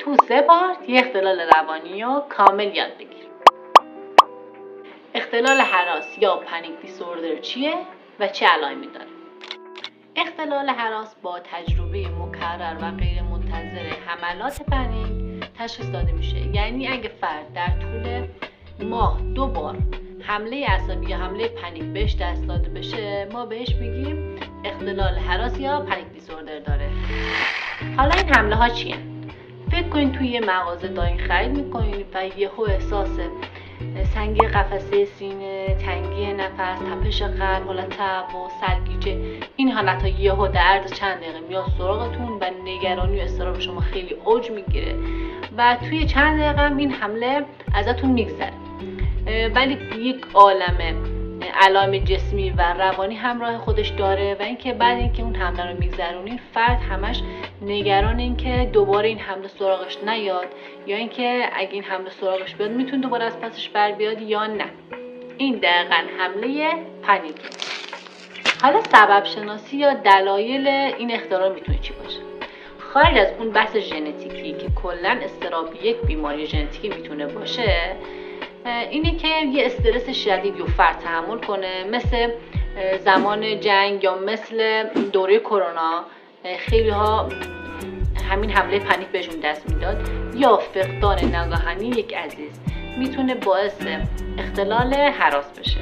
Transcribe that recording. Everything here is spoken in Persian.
تو 3 پارت یه اختلال روانی رو کامل یاد بگیر. اختلال هراس یا پنیک دیسوردر چیه و چه علائمی داره؟ اختلال هراس با تجربه مکرر و غیر منتظره حملات پنیک تشخیص داده میشه. یعنی اگه فرد در طول ماه 2 بار حمله عصبی یا حمله پنیک بهش دست داده بشه، ما بهش میگیم اختلال هراس یا پنیک دیسوردر داره. حالا این حمله ها چیه؟ فکر کنین توی یه مغازه دارین خرید میکنین و یهو احساس سنگی قفسه سینه، تنگی نفس، تپش قلب، حالت تب و سرگیجه، این حالت‌ها یهو در عرض چند دقیقه میاد سراغتون و نگرانی و اضطراب شما خیلی اوج میگیره و توی چند دقیقه هم این حمله ازتون میگذره. ولی یک عالمه علائم جسمی و روانی همراه خودش داره و اینکه بعد اینکه اون حمله رو میگذرونین، فرد همش نگران این که دوباره این حمله سراغش نیاد یا اینکه اگه این حمله سراغش بیاد میتونه دوباره از پسش بر بیاد یا نه. این دقیقاً حمله پنیکه. حالا سبب شناسی یا دلایل این اختلال میتونه چی باشه؟ خارج از اون بحث ژنتیکی که کلا اضطراب یک بیماری ژنتیکی میتونه باشه، اینه که یه استرس شدید رو فرد تحمل کنه، مثل زمان جنگ یا مثل دوره کرونا خیلی ها همین حمله پنیک بهشون دست میداد، یا فقدان ناگهانی یک عزیز میتونه باعث اختلال هراس بشه.